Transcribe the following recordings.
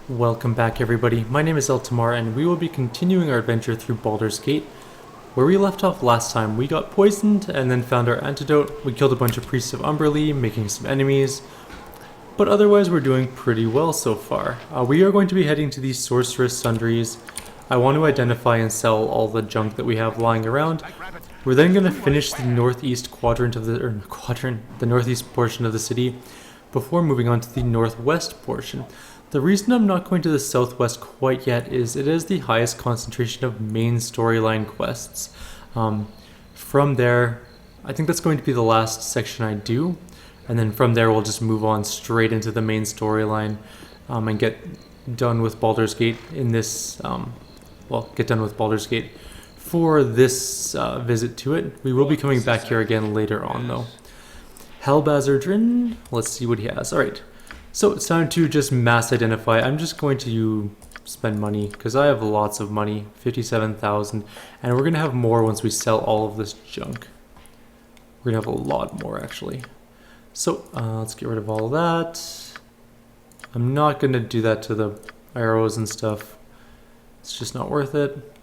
Welcome back everybody, my name is Eltamar and we will be continuing our adventure through Baldur's Gate. Where we left off last time, we got poisoned and then found our antidote. We killed a bunch of priests of Umberlee, making some enemies. But otherwise we're doing pretty well so far. We are going to be heading to these sorceress sundries. I want to identify and sell all the junk that we have lying around. We're then going to finish the northeast quadrant of the northeast portion of the city before moving on to the northwest portion. The reason I'm not going to the southwest quite yet is it is the highest concentration of main storyline quests. From there, I think that's going to be the last section I do, and then from there we'll just move on straight into the main storyline and get done with Baldur's Gate in this, get done with Baldur's Gate for this visit to it. We will be coming back here again later on though. Helbazardrin, let's see what he has. Alright. So it's time to just mass identify. I'm just going to spend money because I have lots of money, 57,000, and we're going to have more once we sell all of this junk. We're going to have a lot more actually. So let's get rid of all of that. I'm not going to do that to the arrows and stuff. It's just not worth it.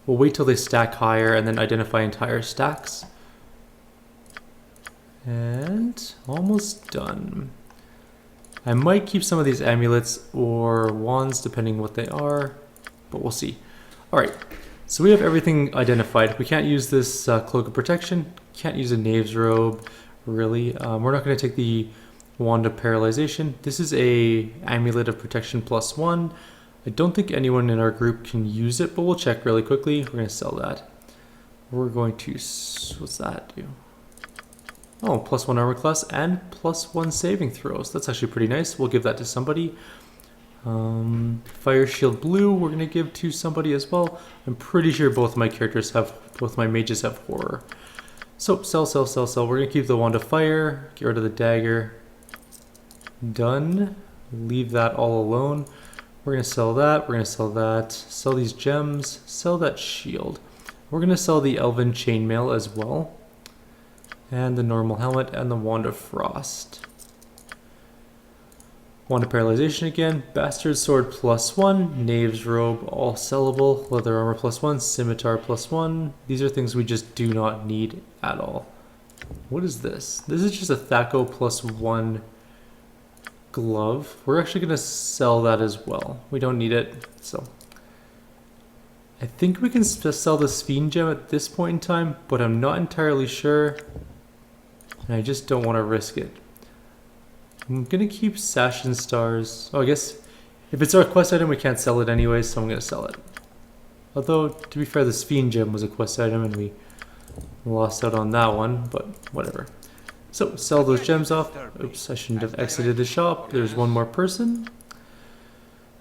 We'll wait till they stack higher and then identify entire stacks. And almost done. I might keep some of these amulets or wands depending what they are, but we'll see. Alright, so we have everything identified. We can't use this cloak of protection, can't use a knave's robe, really. We're not going to take the wand of paralyzation. This is a amulet of protection +1. I don't think anyone in our group can use it, but we'll check really quickly. We're going to sell that. We're going to, what's that do? Oh, +1 armor class and +1 saving throws. That's actually pretty nice. We'll give that to somebody. Fire shield blue we're going to give to somebody as well. I'm pretty sure both my mages have horror. So, sell. We're going to keep the wand of fire. Get rid of the dagger. Done. Leave that all alone. We're going to sell that. We're going to sell that. Sell these gems. Sell that shield. We're going to sell the elven chainmail as well. And the normal helmet and the Wand of Frost. Wand of Paralyzation again. Bastard Sword +1. Knave's Robe, all sellable. Leather Armor +1. Scimitar +1. These are things we just do not need at all. What is this? This is just a Thaco +1 glove. We're actually going to sell that as well. We don't need it, so. I think we can sell the Sphene gem at this point in time, but I'm not entirely sure. And I just don't want to risk it. I'm going to keep Sash and Stars. Oh, I guess if it's our quest item, we can't sell it anyway, so I'm going to sell it. Although, to be fair, the Sphene gem was a quest item and we lost out on that one, but whatever. So, sell those gems off. Oops, I shouldn't have exited the shop. There's one more person.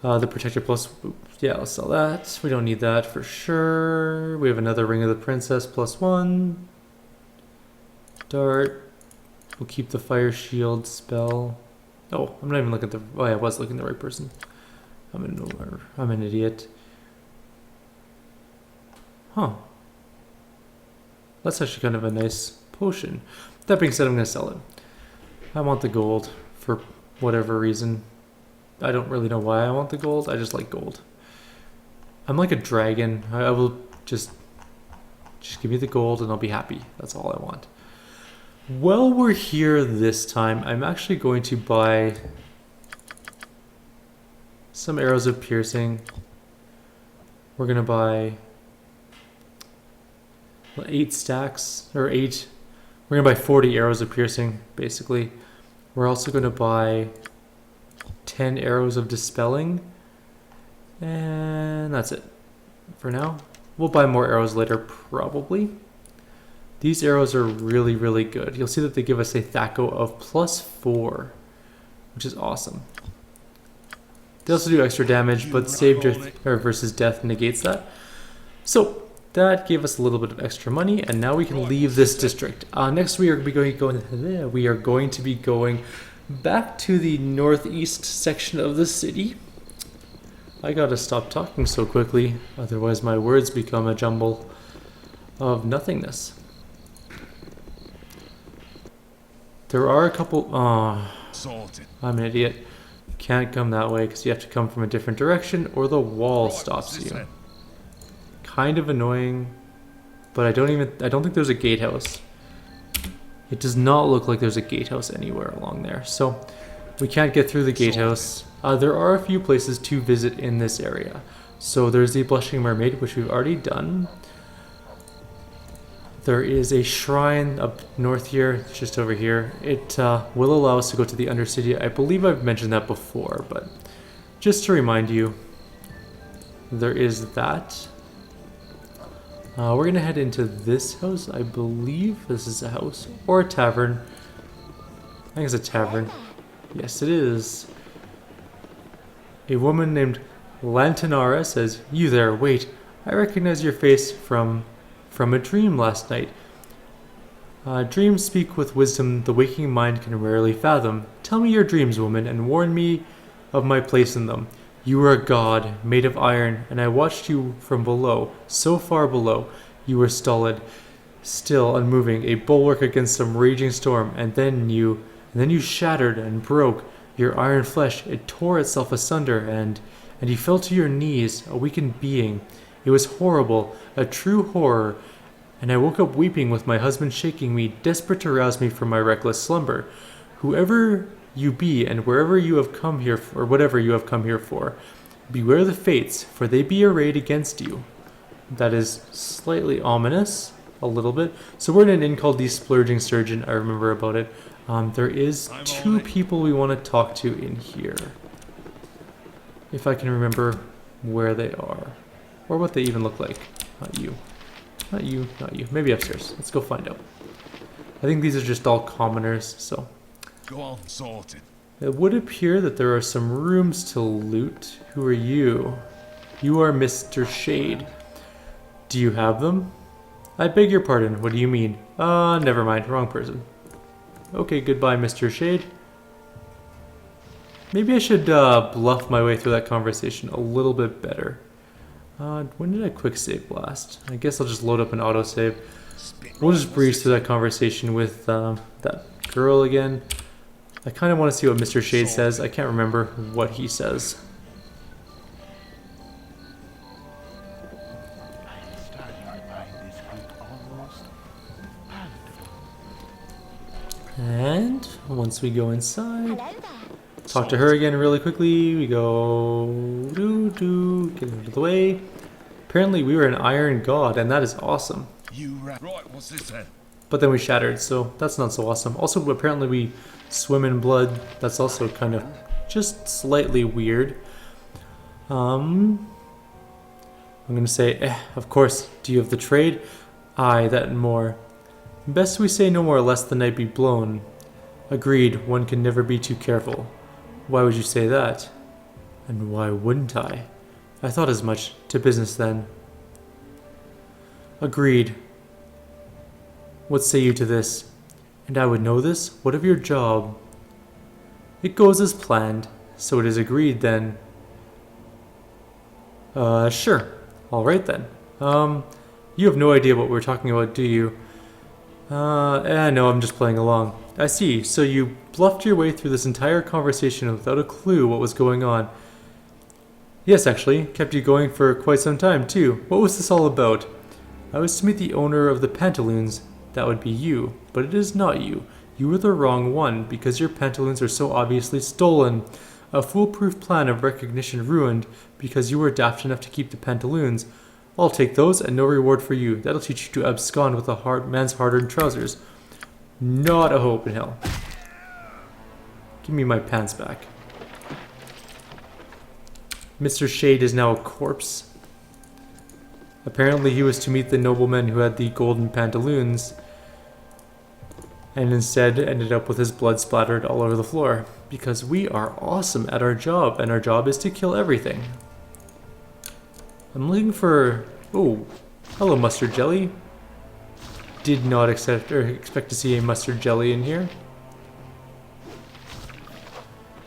The Protector Plus, oops, yeah, I'll sell that. We don't need that for sure. We have another Ring of the Princess +1. Dart. We'll keep the Fire Shield spell. Oh, I'm not even looking at the... Oh, yeah, I was looking at the right person. I'm an idiot. Huh. That's actually kind of a nice potion. That being said, I'm going to sell it. I want the gold for whatever reason. I don't really know why I want the gold. I just like gold. I'm like a dragon. I will just give me the gold and I'll be happy. That's all I want. Well, we're here this time. I'm actually going to buy some arrows of piercing. We're going to buy 8 stacks, or 8. We're going to buy 40 arrows of piercing, basically. We're also going to buy 10 arrows of dispelling. And that's it for now. We'll buy more arrows later, probably. These arrows are really, really good. You'll see that they give us a Thaco of +4, which is awesome. They also do extra damage, but saved versus death negates that. So that gave us a little bit of extra money, and now we can leave this district. Next, we are going to be going back to the northeast section of the city. I gotta stop talking so quickly, otherwise my words become a jumble of nothingness. There are a couple... I'm an idiot. You can't come that way because you have to come from a different direction or the wall stops you. then? Kind of annoying, but I don't think there's a gatehouse. It does not look like there's a gatehouse anywhere along there, so we can't get through the gatehouse. There are a few places to visit in this area. So there's the Blushing Mermaid, which we've already done. There is a shrine up north here, just over here. It will allow us to go to the Undercity. I believe I've mentioned that before, but just to remind you, there is that. We're gonna head into this house. I believe this is a house or a tavern. I think it's a tavern. Yes, it is. A woman named Lantanara says, "You there, wait. I recognize your face from a dream last night. Dreams speak with wisdom the waking mind can rarely fathom. Tell me your dreams, woman, and warn me of my place in them. You were a god, made of iron, and I watched you from below, so far below. You were stolid, still unmoving, a bulwark against some raging storm, and then you shattered and broke. Your iron flesh, it tore itself asunder, and you fell to your knees, a weakened being. It was horrible, a true horror, and I woke up weeping with my husband shaking me, desperate to rouse me from my reckless slumber. Whoever you be, and wherever you have come here, or whatever you have come here for, beware the fates, for they be arrayed against you." That is slightly ominous, a little bit. So we're in an inn called the Splurging Surgeon. I remember about it. There is two people we want to talk to in here, if I can remember where they are, or what they even look like. Not you, not you, not you. Maybe upstairs. Let's go find out. I think these are just all commoners, so. Go on, sorted. It would appear that there are some rooms to loot. Who are you? You are Mr. Shade. Do you have them? I beg your pardon, what do you mean? Never mind, wrong person. Okay, goodbye, Mr. Shade. Maybe I should bluff my way through that conversation a little bit better. When did I quick save last? I guess I'll just load up an autosave. We'll just breeze through that conversation with that girl again. I kind of want to see what Mr. Shade says. I can't remember what he says. And once we go inside, talk to her again really quickly. We go get out of the way. Apparently we were an iron god, and that is awesome. Right, what's this then? But then we shattered, so that's not so awesome. Also, apparently we swim in blood. That's also kind of just slightly weird. I'm gonna say, of course, do you have the trade? Aye, that and more. Best we say no more lest the night be blown. Agreed, one can never be too careful. Why would you say that? And why wouldn't I? I thought as much. To business then. Agreed. What say you to this? And I would know this? What of your job? It goes as planned, so it is agreed then. Sure. Alright then. You have no idea what we're talking about, do you? No, I'm just playing along. I see, so you bluffed your way through this entire conversation without a clue what was going on. Yes, actually, kept you going for quite some time, too. What was this all about? I was to meet the owner of the Pantaloons. That would be you, but it is not you. You were the wrong one, because your pantaloons are so obviously stolen. A foolproof plan of recognition ruined, because you were daft enough to keep the pantaloons. I'll take those, and no reward for you. That'll teach you to abscond with a man's hard-earned trousers. Not a hope in hell. Give me my pants back. Mr. Shade is now a corpse. Apparently he was to meet the nobleman who had the golden pantaloons, and instead ended up with his blood splattered all over the floor. Because we are awesome at our job, and our job is to kill everything. I'm looking for... Oh, hello mustard jelly. Did not expect to see a mustard jelly in here.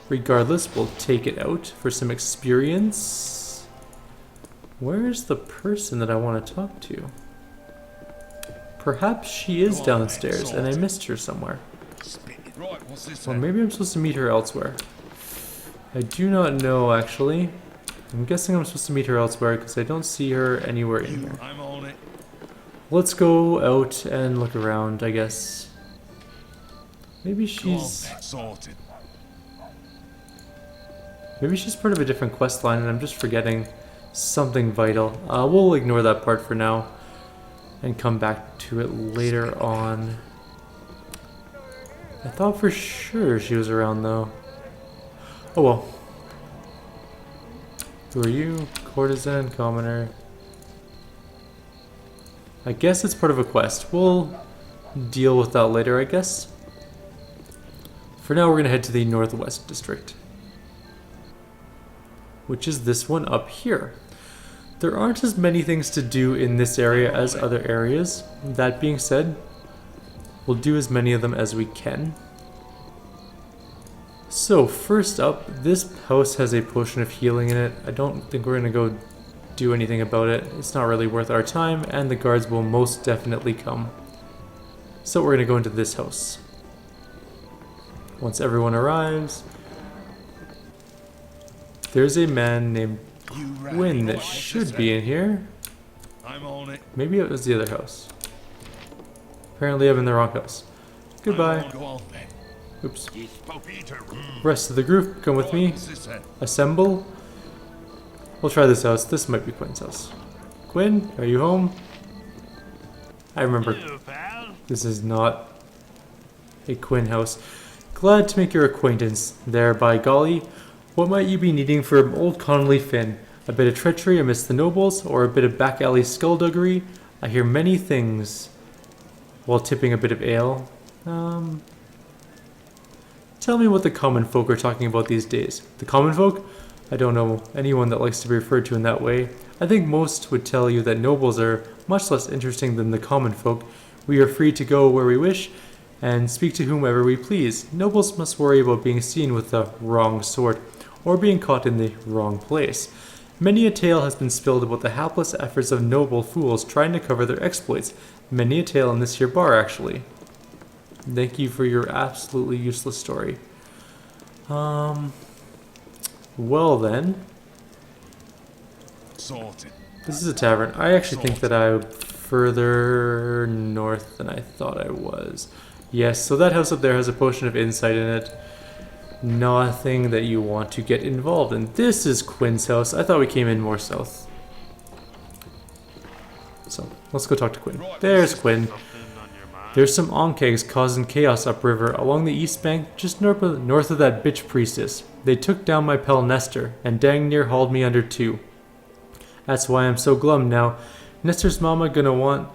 Regardless, we'll take it out for some experience. Where's the person that I want to talk to? Perhaps she is downstairs and I missed her somewhere. Right, what's this Or then? maybe I'm supposed to meet her elsewhere. I do not know, actually. I'm guessing I'm supposed to meet her elsewhere because I don't see her anywhere in here. I'm on it. Let's go out and look around, I guess. Maybe Go on she's... then. Sorted. Maybe she's part of a different quest line and I'm just forgetting something vital. We'll ignore that part for now and come back to it later on. I thought for sure she was around though. Oh well. Who are you? Courtesan, commoner. I guess it's part of a quest. We'll deal with that later, I guess. For now, we're going to head to the Northwest District, which is this one up here. There aren't as many things to do in this area as other areas. That being said, we'll do as many of them as we can. So first up, this house has a potion of healing in it. I don't think we're going to go do anything about it. It's not really worth our time, and the guards will most definitely come. So we're going to go into this house. Once everyone arrives, there's a man named Quinn that should be in here. I'm on it. Maybe it was the other house. Apparently I'm in the wrong house. Goodbye. Go on then. Oops. Rest of the group, come with me. What's this then? Assemble. We'll try this house. This might be Quinn's house. Quinn, are you home? I remember. This is not a Quinn house. Glad to make your acquaintance. There, by golly. What might you be needing from old Connolly Finn? A bit of treachery amidst the nobles, or a bit of back alley skullduggery? I hear many things while tipping a bit of ale. Tell me what the common folk are talking about these days. The common folk? I don't know anyone that likes to be referred to in that way. I think most would tell you that nobles are much less interesting than the common folk. We are free to go where we wish and speak to whomever we please. Nobles must worry about being seen with the wrong sort, or being caught in the wrong place. Many a tale has been spilled about the hapless efforts of noble fools trying to cover their exploits. Many a tale in this here bar, actually. Thank you for your absolutely useless story. Well then. Sorted. This is a tavern. I actually think that I'm further north than I thought I was. Yes, so that house up there has a potion of insight in it. Nothing that you want to get involved in. This is Quinn's house. I thought we came in more south. So, let's go talk to Quinn. There's Quinn. There's some onkegs causing chaos upriver along the east bank, just north of that bitch priestess. They took down my pal Nestor, and dang near hauled me under too. That's why I'm so glum now. Nestor's mama gonna want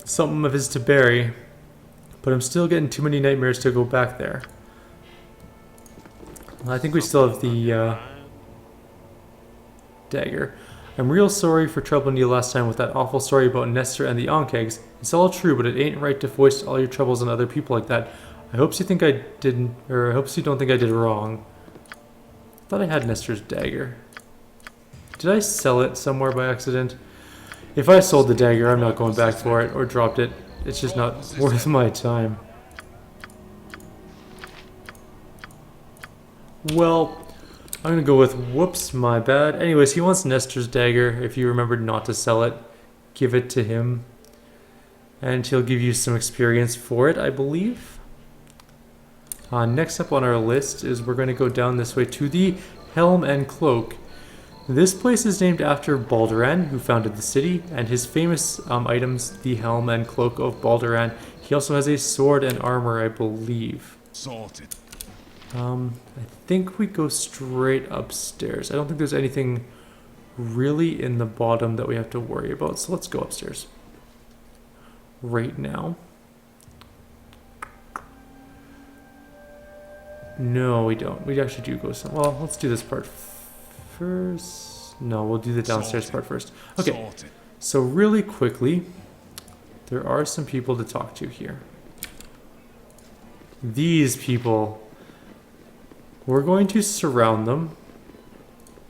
something of his to bury, but I'm still getting too many nightmares to go back there. I think we still have the dagger. I'm real sorry for troubling you last time with that awful story about Nestor and the onkegs. It's all true, but it ain't right to foist all your troubles on other people like that. I hopes you think I didn't, or I hopes you don't think I did wrong. I thought I had Nestor's dagger. Did I sell it somewhere by accident? If I sold the dagger, I'm not going back for it, or dropped it. It's just not worth my time. Well, I'm gonna go with whoops, my bad. Anyways, he wants Nestor's dagger. If you remembered not to sell it, give it to him. And he'll give you some experience for it, I believe. Next up on our list is we're going to go down this way to the Helm and Cloak. This place is named after Baldur, who founded the city, and his famous items, the Helm and Cloak of Baldur. He also has a sword and armor, I believe. Sorted. I think we go straight upstairs. I don't think there's anything really in the bottom that we have to worry about, so let's go upstairs right now. No, we don't. We actually do go some. Well, let's do this part first. No, we'll do the downstairs part first. Okay, so really quickly, there are some people to talk to here. These people, we're going to surround them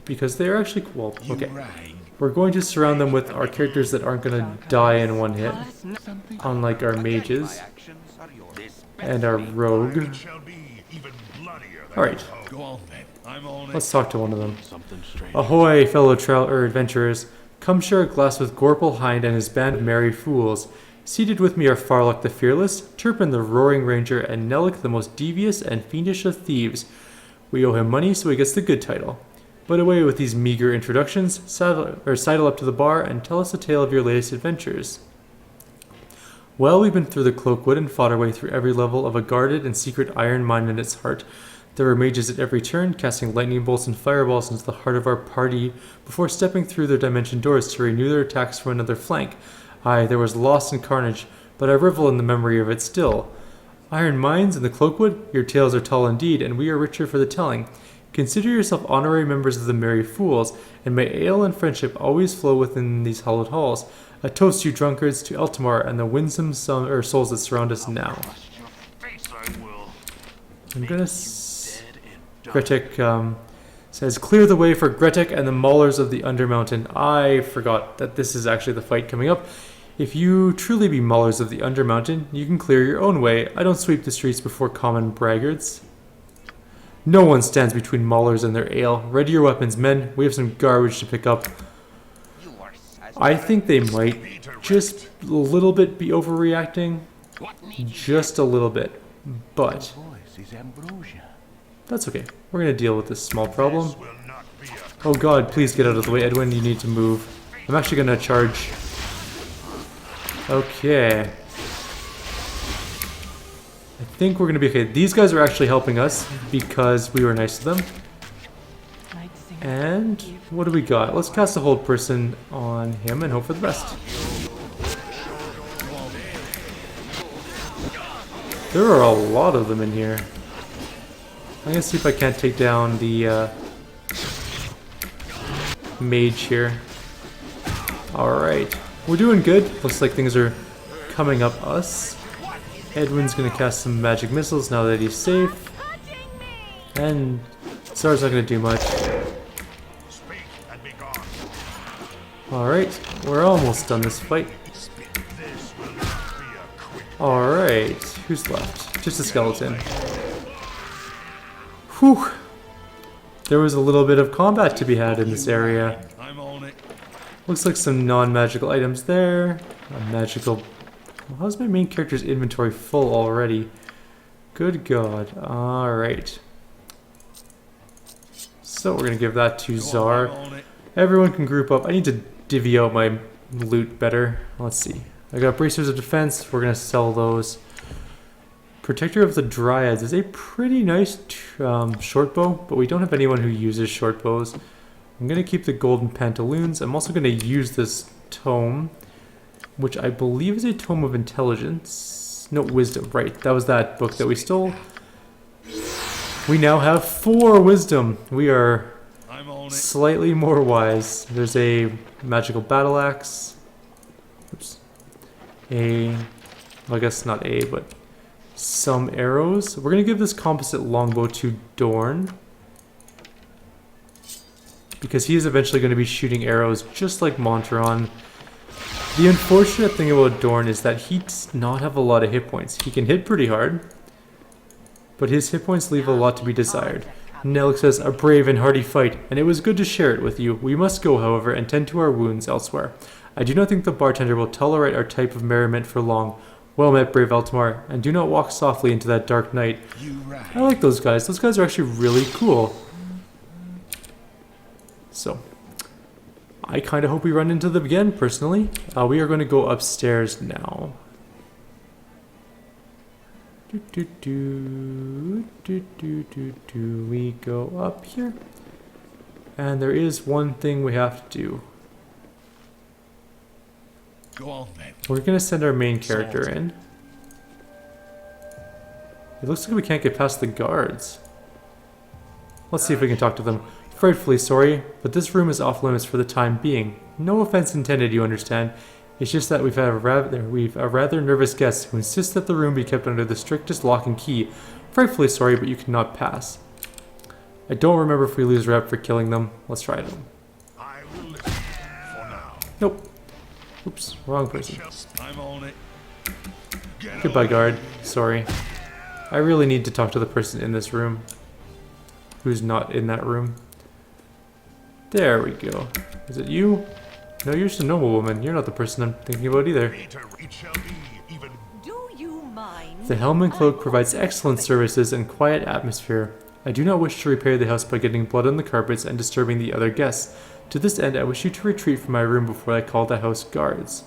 because they're actually cool. Okay, we're going to surround them with our characters that aren't going to die in one hit, unlike our mages and our rogue. Alright, I'm on it. Let's talk to one of them. Something strange. Ahoy, fellow adventurers. Come share a glass with Gorpal Hind and his band of merry fools. Seated with me are Farlock the Fearless, Turpin the Roaring Ranger, and Nellic the most devious and fiendish of thieves. We owe him money, so he gets the good title. But away with these meager introductions, sidle up to the bar and tell us a tale of your latest adventures. Well, we've been through the Cloakwood and fought our way through every level of a guarded and secret iron mine in its heart. There were mages at every turn, casting lightning bolts and fireballs into the heart of our party before stepping through their dimension doors to renew their attacks from another flank. Aye, there was loss and carnage, but I revel in the memory of it still. Iron mines in the Cloakwood, your tales are tall indeed, and we are richer for the telling. Consider yourself honorary members of the Merry Fools, and may ale and friendship always flow within these hallowed halls. A toast, you drunkards, to Eltamar and the winsome souls that surround us now. I'm gonna... Gretek says, clear the way for Gretek and the Maulers of the Undermountain. I forgot that this is actually the fight coming up. If you truly be Maulers of the Undermountain, you can clear your own way. I don't sweep the streets before common braggarts. No one stands between Maulers and their ale. Ready your weapons, men. We have some garbage to pick up. I think they might just a little bit be overreacting. Just a little bit. But that's okay. We're going to deal with this small problem. Oh god, please get out of the way, Edwin. You need to move. I'm actually going to charge. Okay. I think we're going to be okay. These guys are actually helping us because we were nice to them. And what do we got? Let's cast a hold person on him and hope for the best. There are a lot of them in here. I'm gonna see if I can't take down the mage here. Alright. We're doing good. Looks like things are coming up us. Edwin's gonna cast some magic missiles now that he's safe. And Sar's not gonna do much. Alright, we're almost done this fight. Alright, who's left? Just a skeleton. Whew! There was a little bit of combat to be had in this area. Looks like some non-magical items there. A magical... How's my main character's inventory full already? Good god. Alright. So we're gonna give that to Zar. Everyone can group up. I need to divvy out my loot better. Let's see. I got bracers of defense. We're gonna sell those. Protector of the Dryads is a pretty nice short bow, but we don't have anyone who uses short bows. I'm gonna keep the golden pantaloons. I'm also gonna use this tome, which I believe is a tome of intelligence. No, wisdom. Right, that was that book that we stole. We now have 4 wisdom. We are slightly more wise. There's a magical battle axe. Oops. Well, I guess not but some arrows. We're gonna give this composite longbow to Dorn, because he is eventually going to be shooting arrows just like Monteron. The unfortunate thing about Dorn is that he does not have a lot of hit points. He can hit pretty hard, but his hit points leave a lot to be desired. Nellic says, a brave and hearty fight, and it was good to share it with you. We must go, however, and tend to our wounds elsewhere. I do not think the bartender will tolerate our type of merriment for long. Well met, brave Eltamar, and do not walk softly into that dark night. I like those guys. Those guys are actually really cool. So, I kind of hope we run into them again, personally. We are going to go upstairs now. We go up here. And there is one thing we have to do. Go on then. We're going to send our main character in. It looks like we can't get past the guards. Let's see if we can talk to them. Frightfully sorry, but this room is off limits for the time being. No offense intended, you understand. It's just that we've a rather nervous guest who insists that the room be kept under the strictest lock and key. Frightfully sorry, but you cannot pass. I don't remember if we lose rep for killing them. Let's try them. I will listen for now. Nope. Oops, wrong person. I'm on it. Goodbye, guard. Sorry. I really need to talk to the person in this room. who's not in that room. There we go. Is it you? No, you're just a normal woman. You're not the person I'm thinking about either. Later it shall be even. Do you mind? The helm and cloak provides excellent services and quiet atmosphere. I do not wish to repair the house by getting blood on the carpets and disturbing the other guests. To this end, I wish you to retreat from my room before I call the house guards.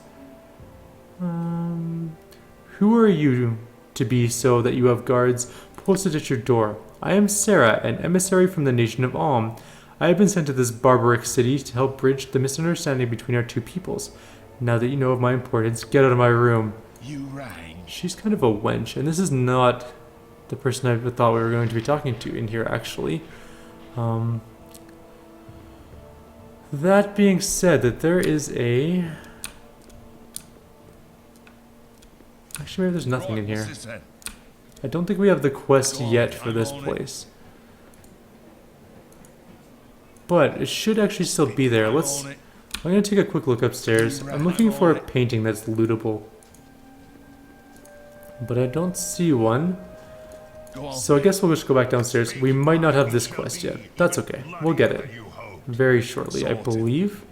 Who are you to be so that you have guards posted at your door? I am Sarah, an emissary from the nation of Alm. I have been sent to this barbaric city to help bridge the misunderstanding between our two peoples. Now that you know of my importance, get out of my room. You rang. She's kind of a wench, and this is not the person I thought we were going to be talking to in here, actually. That being said, that there is a... Actually, maybe there's nothing in here. I don't think we have the quest yet for this place. But it should actually still be there. I'm going to take a quick look upstairs. I'm looking for a painting that's lootable. But I don't see one. So I guess we'll just go back downstairs. We might not have this quest yet. That's okay. We'll get it very shortly, I believe.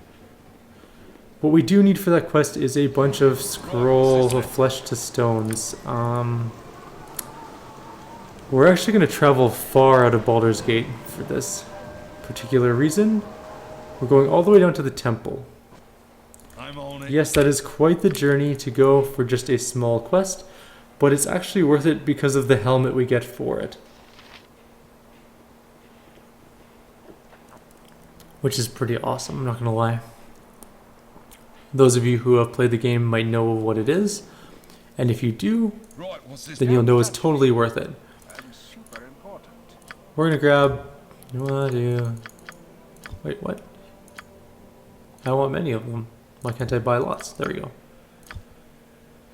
What we do need for that quest is a bunch of scrolls of flesh to stones. We're actually going to travel far out of Baldur's Gate for this particular reason. We're going all the way down to the temple. I'm on it. Yes, that is quite the journey to go for just a small quest, but it's actually worth it because of the helmet we get for it. Which is pretty awesome, I'm not gonna lie. Those of you who have played the game might know what it is, and if you do, Right, what's this? then you'll know it's totally worth it. Super important. We're gonna grab... Wait, what? I want many of them. Why can't I buy lots? There we go.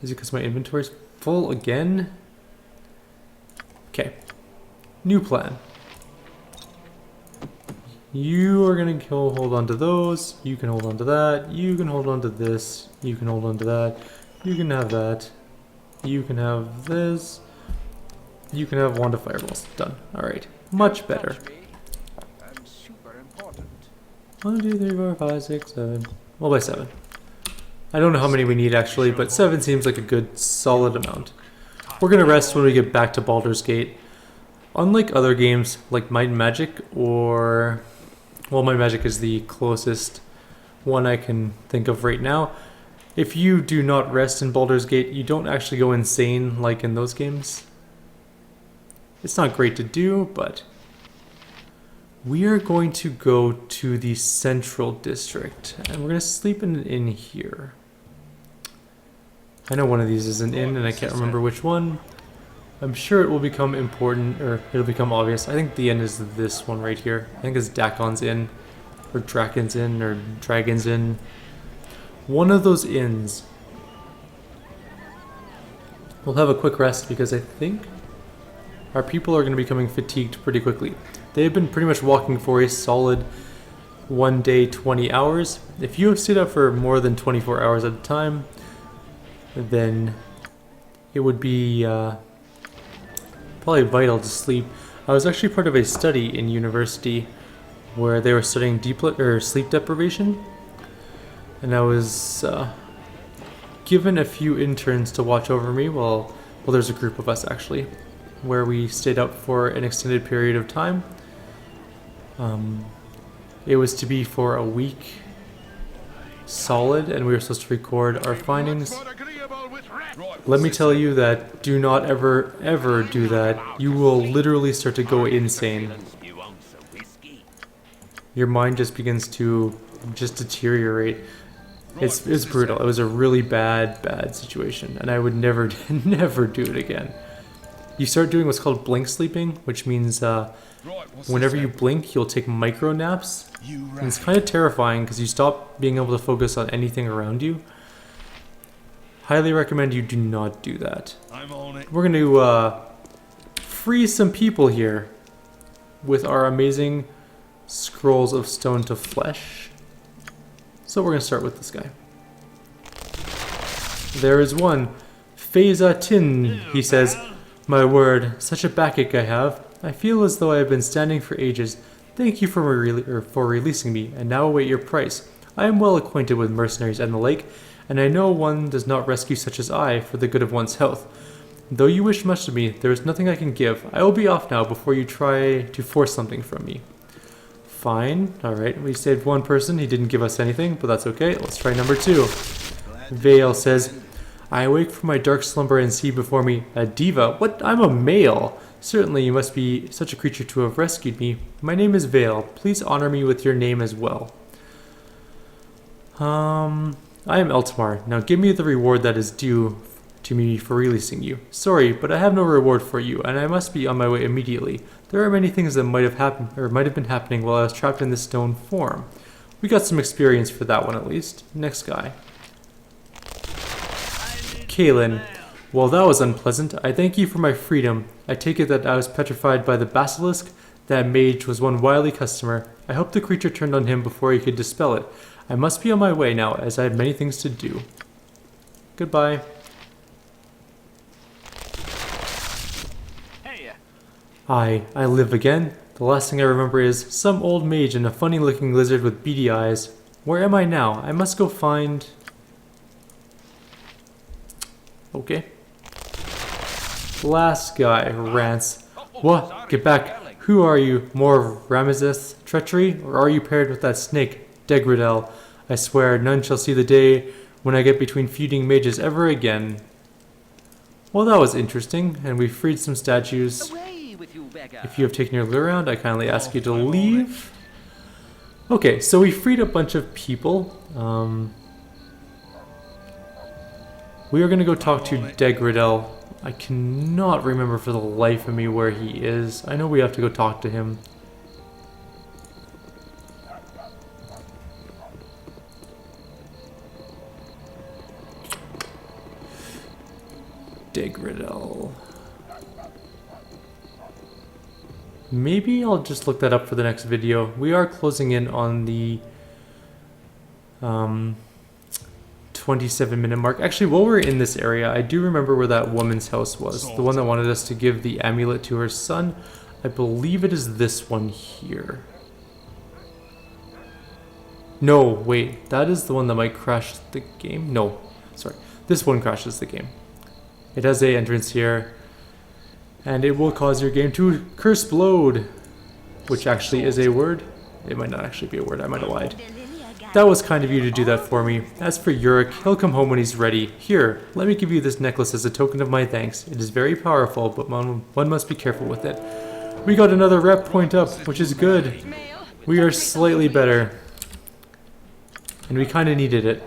Is it because my inventory's full again? Okay. New plan. You are gonna hold on to those. You can hold on to that. You can hold on to this. You can hold on to that. You can have that. You can have this. You can have wand of fireballs. Done. Alright. Much better. I'm super important. 1, 2, 3, 4, 5, 6, 7. Well, by 7. I don't know how many we need actually, but 7 seems like a good, solid amount. We're gonna rest when we get back to Baldur's Gate. Unlike other games like Might and Magic or... Well, Might and Magic is the closest one I can think of right now. If you do not rest in Baldur's Gate, you don't actually go insane like in those games. It's not great to do, but... We are going to go to the Central District, and we're going to sleep in an inn here. I know one of these is an inn, and I can't remember which one. I'm sure it will become important, or it'll become obvious. I think the inn is this one right here. I think it's Dakon's Inn, or Draken's Inn, or Dragon's Inn. One of those inns. We'll have a quick rest because I think our people are going to be becoming fatigued pretty quickly. They have been pretty much walking for a solid 1 day, 20 hours. If you have stayed up for more than 24 hours at a time, then it would be probably vital to sleep. I was actually part of a study in university where they were studying sleep deprivation, and I was given a few interns to watch over me. Well, there's a group of us actually, where we stayed up for an extended period of time. It was to be for a week solid, and we were supposed to record our findings. Let me tell you that do not ever do that. You will literally start to go insane. Your mind just begins to just deteriorate. It's brutal. It was a really bad situation, and I would never never do it again. You start doing what's called blink sleeping, which means whenever you blink, you'll take micro naps. And it's kind of terrifying because you stop being able to focus on anything around you. Highly recommend you do not do that. I'm on it. We're going to free some people here with our amazing scrolls of stone to flesh. So we're going to start with this guy. There is one. Phasa Tin, he says. My word, such a backache I have. I feel as though I have been standing for ages. Thank you for releasing me, and now await your price. I am well acquainted with mercenaries and the like, and I know one does not rescue such as I for the good of one's health. Though you wish much of me, there is nothing I can give. I will be off now before you try to force something from me. Fine. Alright, we saved one person. He didn't give us anything, but that's okay. Let's try number 2. Vale says, I awake from my dark slumber and see before me a diva. What? I'm a male. Certainly you must be such a creature to have rescued me. My name is Vale. Please honor me with your name as well. I am Eltamar. Now give me the reward that is due to me for releasing you. Sorry, but I have no reward for you, and I must be on my way immediately. There are many things that might have happened, or might have been happening while I was trapped in this stone form. We got some experience for that one at least. Next guy. Kaelin. Well, that was unpleasant. I thank you for my freedom. I take it that I was petrified by the basilisk. That mage was one wily customer. I hope the creature turned on him before he could dispel it. I must be on my way now, as I have many things to do. Goodbye. I live again. The last thing I remember is some old mage and a funny-looking lizard with beady eyes. Where am I now? I must go find... Okay. Last guy rants. What? Get back. Who are you? More of Ramesses treachery? Or are you paired with that snake, Degradel? I swear none shall see the day when I get between feuding mages ever again. Well, that was interesting, and we freed some statues. If you have taken your loot around, I kindly ask you to leave. Okay, so we freed a bunch of people. We are going to go talk to Degradel. I cannot remember for the life of me where he is. I know we have to go talk to him. Degradel. Maybe I'll just look that up for the next video. We are closing in on the 27-minute mark. Actually, while we're in this area, I do remember where that woman's house was. The one that wanted us to give the amulet to her son. I believe it is this one here. No, wait. That is the one that might crash the game. No, sorry. This one crashes the game. It has a entrance here. And it will cause your game to curse-blode, which actually is a word. It might not actually be a word, I might have lied. That was kind of you to do that for me. As for Yurik, he'll come home when he's ready. Here, let me give you this necklace as a token of my thanks. It is very powerful, but one must be careful with it. We got another rep point up, which is good. We are slightly better. And we kind of needed it.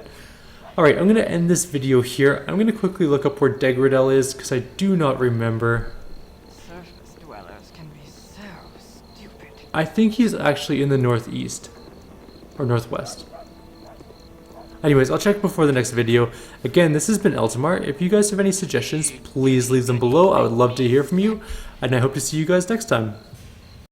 Alright, I'm going to end this video here. I'm going to quickly look up where Degradel is, because I do not remember. I think he's actually in the northeast. Or northwest. Anyways, I'll check before the next video. Again, this has been Eltamar. If you guys have any suggestions, please leave them below. I would love to hear from you. And I hope to see you guys next time.